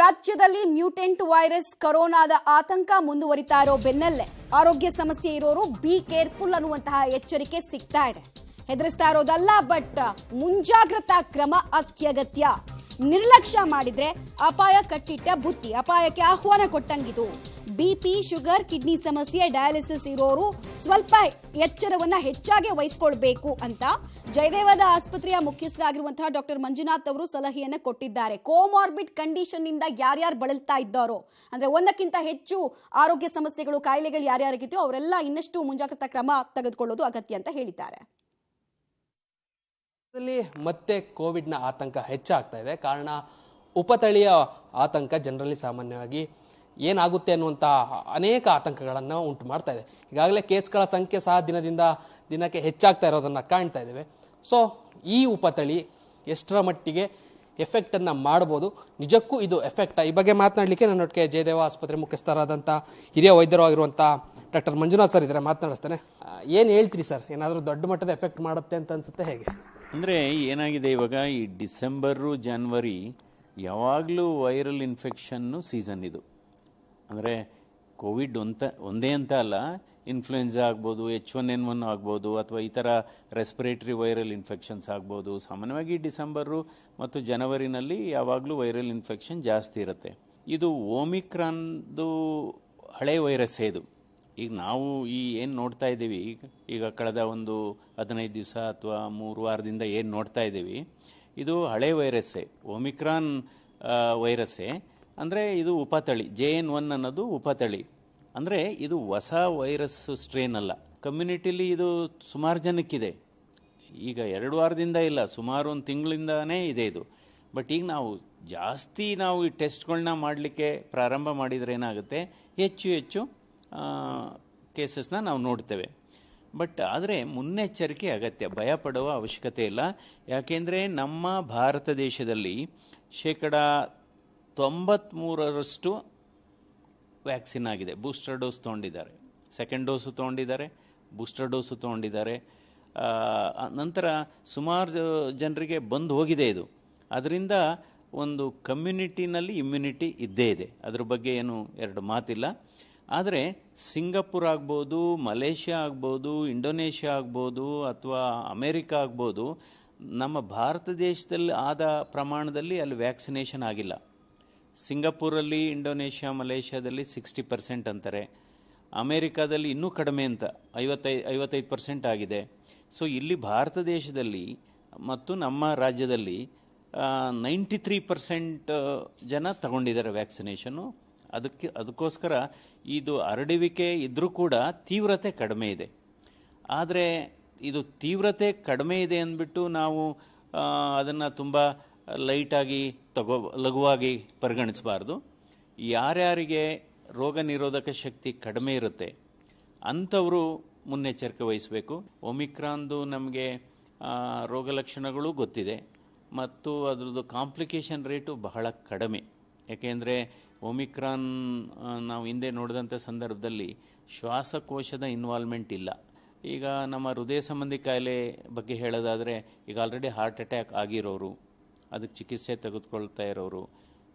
ರಾಜ್ಯದಲ್ಲಿ mutant virus ಕೊರೋನಾದ ಆತಂಕ ಮುಂದುವರಿತಾ ಇರೋ ಬೆನ್ನಲ್ಲೇ ಆರೋಗ್ಯ ಸಮಸ್ಯೆ ಇರೋರು ಬಿ ಕೇರ್ಫುಲ್ ಅನ್ನುವಂತಹ ಎಚ್ಚರಿಕೆ ಸಿಗ್ತಾ ಇದೆ. ಹೆದರಿಸ್ತಾ ಇರೋದಲ್ಲ, ಬಟ್ ಮುಂಜಾಗ್ರತಾ ಕ್ರಮ ಅತ್ಯಗತ್ಯ. ನಿರ್ಲಕ್ಷ್ಯ ಮಾಡಿದ್ರೆ ಅಪಾಯ ಕಟ್ಟಿಟ್ಟ ಬುತ್ತಿ, ಅಪಾಯಕ್ಕೆ ಆಹ್ವಾನ ಕೊಟ್ಟಂಗಿದು. ಬಿಪಿ, ಶುಗರ್, ಕಿಡ್ನಿ ಸಮಸ್ಯೆ, ಡಯಾಲಿಸಿಸ್ ಇರೋರು ಸ್ವಲ್ಪ ಎಚ್ಚರವನ್ನ ಹೆಚ್ಚಾಗಿ ವಹಿಸಿಕೊಳ್ಬೇಕು ಅಂತ ಜಯದೇವದ ಆಸ್ಪತ್ರೆಯ ಮುಖ್ಯಸ್ಥರಾಗಿರುವಂತಹ ಡಾಕ್ಟರ್ ಮಂಜುನಾಥ್ ಅವರು ಸಲಹೆಯನ್ನ ಕೊಟ್ಟಿದ್ದಾರೆ. ಕೋಮಾರ್ಬಿಡ್ ಕಂಡೀಷನ್ ಇಂದ ಯಾರ್ಯಾರು ಬಳಲ್ತಾ ಇದ್ದಾರೋ, ಅಂದ್ರೆ ಒಂದಕ್ಕಿಂತ ಹೆಚ್ಚು ಆರೋಗ್ಯ ಸಮಸ್ಯೆಗಳು, ಕಾಯಿಲೆಗಳು ಯಾರ್ಯಾರಿಗಿದೆಯೋ ಅವರೆಲ್ಲ ಇನ್ನಷ್ಟು ಮುಂಜಾಗ್ರತಾ ಕ್ರಮ ತೆಗೆದುಕೊಳ್ಳೋದು ಅಗತ್ಯ ಅಂತ ಹೇಳಿದ್ದಾರೆ. ಮತ್ತೆ ಕೋವಿಡ್ನ ಆತಂಕ ಹೆಚ್ಚಾಗ್ತಾ ಇದೆ. ಕಾರಣ ಉಪತಳಿಯ ಆತಂಕ ಜನರಲ್ಲಿ ಸಾಮಾನ್ಯವಾಗಿ ಏನಾಗುತ್ತೆ ಅನ್ನುವಂಥ ಅನೇಕ ಆತಂಕಗಳನ್ನು ಉಂಟು ಮಾಡ್ತಾ ಇದೆ. ಈಗಾಗಲೇ ಕೇಸ್ಗಳ ಸಂಖ್ಯೆ ಸಹ ದಿನದಿಂದ ದಿನಕ್ಕೆ ಹೆಚ್ಚಾಗ್ತಾ ಇರೋದನ್ನು ಕಾಣ್ತಾ ಇದ್ದೇವೆ. ಸೊ ಈ ಉಪತಳಿ ಎಷ್ಟರ ಮಟ್ಟಿಗೆ ಎಫೆಕ್ಟನ್ನು ಮಾಡ್ಬೋದು, ನಿಜಕ್ಕೂ ಇದು ಎಫೆಕ್ಟಾ, ಈ ಬಗ್ಗೆ ಮಾತನಾಡಲಿಕ್ಕೆ ನನ್ನೊಟ್ಟಿಗೆ ಜಯದೇವ ಆಸ್ಪತ್ರೆ ಮುಖ್ಯಸ್ಥರಾದಂಥ ಹಿರಿಯ ವೈದ್ಯರು ಆಗಿರುವಂಥ ಡಾಕ್ಟರ್ ಮಂಜುನಾಥ್ ಸರ್ ಇದ್ದಾರೆ, ಮಾತನಾಡಿಸ್ತೇನೆ. ಏನು ಹೇಳ್ತೀರಿ ಸರ್, ಏನಾದರೂ ದೊಡ್ಡ ಮಟ್ಟದ ಎಫೆಕ್ಟ್ ಮಾಡುತ್ತೆ ಅಂತ ಅನ್ಸುತ್ತೆ, ಹೇಗೆ? ಅಂದರೆ ಏನಾಗಿದೆ, ಇವಾಗ ಈ ಡಿಸೆಂಬರು ಜನವರಿ ಯಾವಾಗಲೂ ವೈರಲ್ ಇನ್ಫೆಕ್ಷನ್ನು ಸೀಸನ್ ಇದು. ಅಂದರೆ ಕೋವಿಡ್ ಒಂದೇ ಅಂತ ಅಲ್ಲ, ಇನ್ಫ್ಲುಯೆನ್ಸಾ ಆಗ್ಬೋದು, H1N1 ಆಗ್ಬೋದು, ಅಥವಾ ಈ ಥರ ರೆಸ್ಪಿರೇಟರಿ ವೈರಲ್ ಇನ್ಫೆಕ್ಷನ್ಸ್ ಆಗ್ಬೋದು. ಸಾಮಾನ್ಯವಾಗಿ ಡಿಸೆಂಬರು ಮತ್ತು ಜನವರಿನಲ್ಲಿ ಯಾವಾಗಲೂ ವೈರಲ್ ಇನ್ಫೆಕ್ಷನ್ ಜಾಸ್ತಿ ಇರುತ್ತೆ. ಇದು ಓಮಿಕ್ರಾನ್ದು ಹಳೆ ವೈರಸ್ಸೇ ಇದು. ಈಗ ನಾವು ಏನು ನೋಡ್ತಾ ಇದ್ದೀವಿ, ಈಗ ಕಳೆದ ಒಂದು 15 ದಿವಸ ಅಥವಾ 3 ವಾರದಿಂದ ಏನು ನೋಡ್ತಾ ಇದ್ದೀವಿ, ಇದು ಹಳೆ ವೈರಸ್ಸೇ, ಒಮಿಕ್ರಾನ್ ವೈರಸ್ಸೇ. ಅಂದರೆ ಇದು ಉಪತಳಿ, JN1 ಅನ್ನೋದು ಉಪತಳಿ. ಅಂದರೆ ಇದು ಹೊಸ ವೈರಸ್ ಸ್ಟ್ರೇನ್ ಅಲ್ಲ. ಕಮ್ಯುನಿಟಿಲಿ ಇದು ಸುಮಾರು ಜನಕ್ಕಿದೆ. ಈಗ 2 ವಾರದಿಂದ ಇಲ್ಲ, ಸುಮಾರು 1 ತಿಂಗಳಿಂದನೇ ಇದೆ ಇದು. ಬಟ್ ಈಗ ನಾವು ಈ ಟೆಸ್ಟ್ಗಳನ್ನ ಮಾಡಲಿಕ್ಕೆ ಪ್ರಾರಂಭ ಮಾಡಿದರೆ ಏನಾಗುತ್ತೆ, ಹೆಚ್ಚು ಕೇಸಸ್ನ ನಾವು ನೋಡ್ತೇವೆ. ಬಟ್ ಆದರೆ ಮುನ್ನೆಚ್ಚರಿಕೆ ಅಗತ್ಯ, ಭಯ ಪಡುವ ಅವಶ್ಯಕತೆ ಇಲ್ಲ. ಯಾಕೆಂದರೆ ನಮ್ಮ ಭಾರತ ದೇಶದಲ್ಲಿ 93% ವ್ಯಾಕ್ಸಿನ್ ಆಗಿದೆ. ಬೂಸ್ಟರ್ ಡೋಸ್ ತೊಗೊಂಡಿದ್ದಾರೆ, ಸೆಕೆಂಡ್ ಡೋಸು ತೊಗೊಂಡಿದ್ದಾರೆ, ಬೂಸ್ಟರ್ ಡೋಸು ತೊಗೊಂಡಿದ್ದಾರೆ. ನಂತರ ಸುಮಾರು ಜನರಿಗೆ ಬಂದು ಹೋಗಿದೆ ಇದು. ಅದರಿಂದ ಒಂದು ಕಮ್ಯುನಿಟಿನಲ್ಲಿ ಇಮ್ಯುನಿಟಿ ಇದ್ದೇ ಇದೆ, ಅದ್ರ ಬಗ್ಗೆ ಏನು ಎರಡು ಮಾತಿಲ್ಲ. ಆದರೆ ಸಿಂಗಪುರ್ ಆಗ್ಬೋದು, ಮಲೇಷ್ಯಾ ಆಗ್ಬೋದು, ಇಂಡೋನೇಷ್ಯಾ ಆಗ್ಬೋದು, ಅಥವಾ ಅಮೇರಿಕಾ ಆಗ್ಬೋದು, ನಮ್ಮ ಭಾರತ ದೇಶದಲ್ಲಿ ಆದ ಪ್ರಮಾಣದಲ್ಲಿ ಅಲ್ಲಿ ವ್ಯಾಕ್ಸಿನೇಷನ್ ಆಗಿಲ್ಲ. ಸಿಂಗಪುರಲ್ಲಿ, ಇಂಡೋನೇಷ್ಯಾ, ಮಲೇಷ್ಯಾದಲ್ಲಿ 60% ಅಂತಾರೆ. ಅಮೇರಿಕಾದಲ್ಲಿ ಇನ್ನೂ ಕಡಿಮೆ ಅಂತ 55% ಆಗಿದೆ. ಸೊ ಇಲ್ಲಿ ಭಾರತ ದೇಶದಲ್ಲಿ ಮತ್ತು ನಮ್ಮ ರಾಜ್ಯದಲ್ಲಿ 93% ಜನ ತಗೊಂಡಿದ್ದಾರೆ ವ್ಯಾಕ್ಸಿನೇಷನ್ನು. ಅದಕ್ಕೋಸ್ಕರ ಇದು ಹರಡುವಿಕೆ ಇದ್ದರೂ ಕೂಡ ತೀವ್ರತೆ ಕಡಿಮೆ ಇದೆ. ಆದರೆ ಇದು ತೀವ್ರತೆ ಕಡಿಮೆ ಇದೆ ಅಂದ್ಬಿಟ್ಟು ನಾವು ಅದನ್ನು ತುಂಬ ಲೈಟಾಗಿ ಲಘುವಾಗಿ ಪರಿಗಣಿಸಬಾರ್ದು. ಯಾರ್ಯಾರಿಗೆ ರೋಗ ನಿರೋಧಕ ಶಕ್ತಿ ಕಡಿಮೆ ಇರುತ್ತೆ ಅಂಥವರು ಮುನ್ನೆಚ್ಚರಿಕೆ ವಹಿಸಬೇಕು. ಒಮಿಕ್ರಾನ್ದು ನಮಗೆ ರೋಗ ಲಕ್ಷಣಗಳು ಗೊತ್ತಿದೆ ಮತ್ತು ಅದರದ್ದು ಕಾಂಪ್ಲಿಕೇಶನ್ ರೇಟು ಬಹಳ ಕಡಿಮೆ. ಏಕೆಂದರೆ ಒಮಿಕ್ರಾನ್ ನಾವು ಹಿಂದೆ ನೋಡಿದಂಥ ಸಂದರ್ಭದಲ್ಲಿ ಶ್ವಾಸಕೋಶದ ಇನ್ವಾಲ್ವ್ಮೆಂಟ್ ಇಲ್ಲ. ಈಗ ನಮ್ಮ ಹೃದಯ ಸಂಬಂಧಿ ಕಾಯಿಲೆ ಬಗ್ಗೆ ಹೇಳೋದಾದರೆ, ಈಗ ಆಲ್ರೆಡಿ ಹಾರ್ಟ್ ಅಟ್ಯಾಕ್ ಆಗಿರೋರು, ಅದಕ್ಕೆ ಚಿಕಿತ್ಸೆ ತೆಗೆದುಕೊಳ್ತಾ ಇರೋರು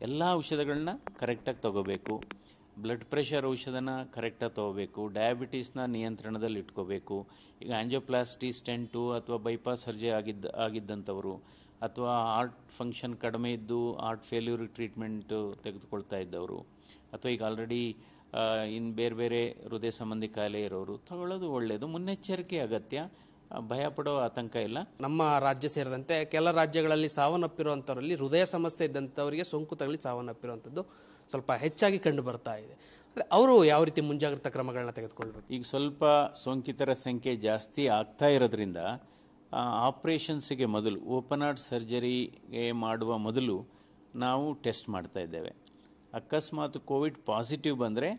ಎಲ್ಲ ಔಷಧಗಳನ್ನ ಕರೆಕ್ಟಾಗಿ ತಗೋಬೇಕು. ಬ್ಲಡ್ ಪ್ರೆಷರ್ ಔಷಧನ ಕರೆಕ್ಟಾಗಿ ತೊಗೋಬೇಕು. ಡಯಾಬಿಟೀಸ್ನ ನಿಯಂತ್ರಣದಲ್ಲಿ ಇಟ್ಕೋಬೇಕು. ಈಗ ಆಂಜಿಯೋಪ್ಲಾಸ್ಟಿ, ಸ್ಟೆಂಟು ಅಥವಾ ಬೈಪಾಸ್ ಸರ್ಜರಿ ಆಗಿದ್ದಂಥವರು, ಅಥವಾ ಹಾರ್ಟ್ ಫಂಕ್ಷನ್ ಕಡಿಮೆ ಇದ್ದು ಹಾರ್ಟ್ ಫೇಲ್ಯೂರ್ ಟ್ರೀಟ್ಮೆಂಟು ತೆಗೆದುಕೊಳ್ತಾ ಇದ್ದವರು, ಅಥವಾ ಈಗ ಆಲ್ರೆಡಿ ಇನ್ನು ಬೇರೆ ಬೇರೆ ಹೃದಯ ಸಂಬಂಧಿ ಕಾಯಿಲೆ ಇರೋರು ತಗೊಳ್ಳೋದು ಒಳ್ಳೆಯದು. ಮುನ್ನೆಚ್ಚರಿಕೆ ಅಗತ್ಯ, ಭಯ ಪಡೋ ಆತಂಕ ಇಲ್ಲ. ನಮ್ಮ ರಾಜ್ಯ ಸೇರಿದಂತೆ ಕೆಲ ರಾಜ್ಯಗಳಲ್ಲಿ ಸಾವನ್ನಪ್ಪಿರುವಂಥವರಲ್ಲಿ ಹೃದಯ ಸಮಸ್ಯೆ ಇದ್ದಂಥವರಿಗೆ ಸೋಂಕು ತಗಲಿ ಸಾವನ್ನಪ್ಪಿರುವಂಥದ್ದು ಸ್ವಲ್ಪ ಹೆಚ್ಚಾಗಿ ಕಂಡು ಬರ್ತಾ ಇದೆ. ಅವರು ಯಾವ ರೀತಿ ಮುಂಜಾಗ್ರತಾ ಕ್ರಮಗಳನ್ನ ತೆಗೆದುಕೊಳ್ಬೇಕು? ಈಗ ಸ್ವಲ್ಪ ಸೋಂಕಿತರ ಸಂಖ್ಯೆ ಜಾಸ್ತಿ ಆಗ್ತಾ ಇರೋದ್ರಿಂದ ಆಪ್ರೇಷನ್ಸಿಗೆ ಮೊದಲು, ಓಪನ್ ಹಾರ್ಟ್ ಸರ್ಜರಿಗೆ ಮಾಡುವ ಮೊದಲು ನಾವು ಟೆಸ್ಟ್ ಮಾಡ್ತಾ ಇದ್ದೇವೆ. ಅಕಸ್ಮಾತ್ ಕೋವಿಡ್ ಪಾಸಿಟಿವ್ ಬಂದರೆ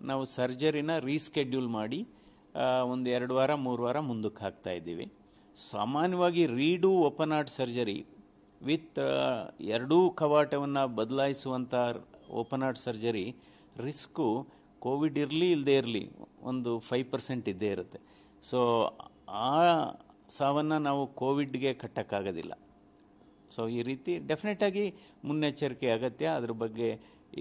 ನಾವು ಸರ್ಜರಿನ ರೀಸ್ಕೆಡ್ಯೂಲ್ ಮಾಡಿ 1-2 ವಾರ 3 ವಾರ ಮುಂದಕ್ಕೆ ಹಾಕ್ತಾ ಇದ್ದೀವಿ. ಸಾಮಾನ್ಯವಾಗಿ redo open heart surgery with ಎರಡೂ ಕವಾಟವನ್ನು ಬದಲಾಯಿಸುವಂಥ open heart surgery risk COVID ಇರಲಿ ಇಲ್ಲದೇ ಇರಲಿ ಒಂದು 5% ಇದ್ದೇ ಇರುತ್ತೆ. ಸೊ ಆ ಸಾವನ್ನು ನಾವು ಕೋವಿಡ್ಗೆ ಕಟ್ಟಕ್ಕಾಗೋದಿಲ್ಲ. ಸೊ ಈ ರೀತಿ ಡೆಫಿನೆಟಾಗಿ ಮುನ್ನೆಚ್ಚರಿಕೆ ಅಗತ್ಯ. ಅದ್ರ ಬಗ್ಗೆ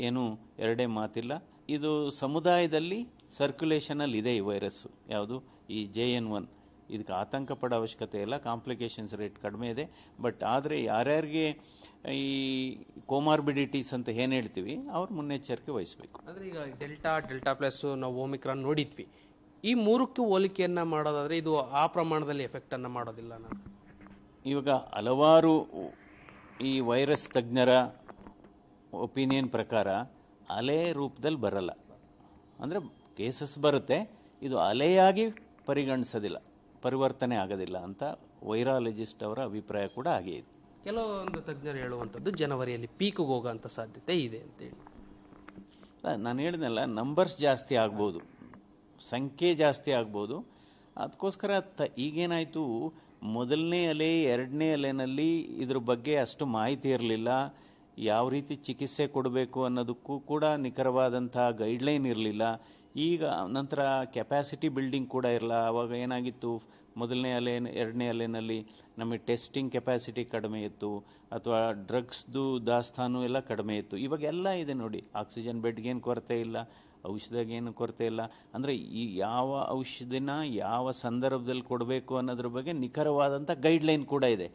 ಏನು ಎರಡೇ ಮಾತಿಲ್ಲ. ಇದು ಸಮುದಾಯದಲ್ಲಿ ಸರ್ಕ್ಯುಲೇಷನಲ್ಲಿ ಇದೆ ಈ ವೈರಸ್ಸು, ಯಾವುದು ಈ JN1. ಇದಕ್ಕೆ ಆತಂಕ ಪಡೋ ಅವಶ್ಯಕತೆ ಇಲ್ಲ, ಕಾಂಪ್ಲಿಕೇಶನ್ಸ್ ರೇಟ್ ಕಡಿಮೆ ಇದೆ. ಬಟ್ ಆದರೆ ಯಾರ್ಯಾರಿಗೆ ಈ ಕೋಮಾರ್ಬಿಡಿಟೀಸ್ ಅಂತ ಏನು ಹೇಳ್ತೀವಿ ಅವ್ರು ಮುನ್ನೆಚ್ಚರಿಕೆ ವಹಿಸಬೇಕು. ಅಂದರೆ ಈಗ ಡೆಲ್ಟಾ ಪ್ಲಸ್ ನಾವು ಓಮಿಕ್ರಾನ್ ನೋಡಿದ್ವಿ, ಈ ಮೂರಕ್ಕೂ ಹೋಲಿಕೆಯನ್ನು ಮಾಡೋದಾದರೆ ಇದು ಆ ಪ್ರಮಾಣದಲ್ಲಿ ಎಫೆಕ್ಟನ್ನು ಮಾಡೋದಿಲ್ಲ. ನಾನು ಇವಾಗ ಹಲವಾರು ಈ ವೈರಸ್ ತಜ್ಞರ ಒಪಿನಿಯನ್ ಪ್ರಕಾರ ಅಲೆ ರೂಪದಲ್ಲಿ ಬರಲ್ಲ, ಅಂದರೆ ಕೇಸಸ್ ಬರುತ್ತೆ, ಇದು ಅಲೆಯಾಗಿ ಪರಿಗಣಿಸೋದಿಲ್ಲ, ಪರಿವರ್ತನೆ ಆಗೋದಿಲ್ಲ ಅಂತ ವೈರಾಲಜಿಸ್ಟ್ ಅವರ ಅಭಿಪ್ರಾಯ ಕೂಡ ಹಾಗೆ ಇದೆ. ಕೆಲವೊಂದು ತಜ್ಞರು ಹೇಳುವಂಥದ್ದು ಜನವರಿಯಲ್ಲಿ ಪೀಕ್ಗೆ ಹೋಗೋಂಥ ಸಾಧ್ಯತೆ ಇದೆ ಅಂತೇಳಿ. ನಾನು ಹೇಳಿದ್ನಲ್ಲ, ನಂಬರ್ಸ್ ಜಾಸ್ತಿ ಆಗ್ಬೋದು, ಸಂಖ್ಯೆ ಜಾಸ್ತಿ ಆಗ್ಬೋದು. ಅದಕ್ಕೋಸ್ಕರ ಈಗೇನಾಯಿತು, ಮೊದಲನೇ ಅಲೆ ಎರಡನೇ ಅಲೆನಲ್ಲಿ ಇದ್ರ ಬಗ್ಗೆ ಅಷ್ಟು ಮಾಹಿತಿ ಇರಲಿಲ್ಲ, ಯಾವ ರೀತಿ ಚಿಕಿತ್ಸೆ ಕೊಡಬೇಕು ಅನ್ನೋದಕ್ಕೂ ಕೂಡ ನಿಖರವಾದಂಥ ಗೈಡ್ಲೈನ್ ಇರಲಿಲ್ಲ. ಈಗ ನಂತರ ಕೆಪಾಸಿಟಿ ಬಿಲ್ಡಿಂಗ್ ಕೂಡ ಇರಲ್ಲ. ಆವಾಗ ಏನಾಗಿತ್ತು, ಮೊದಲನೇ ಅಲೆ ಎರಡನೇ ಅಲೆನಲ್ಲಿ ನಮಗೆ ಟೆಸ್ಟಿಂಗ್ ಕೆಪಾಸಿಟಿ ಕಡಿಮೆ ಇತ್ತು, ಅಥವಾ ಡ್ರಗ್ಸ್ದು ದಾಸ್ತಾನು ಎಲ್ಲ ಕಡಿಮೆ ಇತ್ತು. ಇವಾಗೆಲ್ಲ ಇದೆ ನೋಡಿ, ಆಕ್ಸಿಜನ್ ಬೆಡ್ಗೇನು ಕೊರತೆ ಇಲ್ಲ, ಔಷಧಿಗೇನು ಕೊರತೆ ಇಲ್ಲ. ಅಂದರೆ ಈ ಯಾವ ಔಷಧಿನ ಯಾವ ಸಂದರ್ಭದಲ್ಲಿ ಕೊಡಬೇಕು ಅನ್ನೋದ್ರ ಬಗ್ಗೆ ನಿಖರವಾದಂಥ ಗೈಡ್ಲೈನ್ ಕೂಡ ಇದೆ.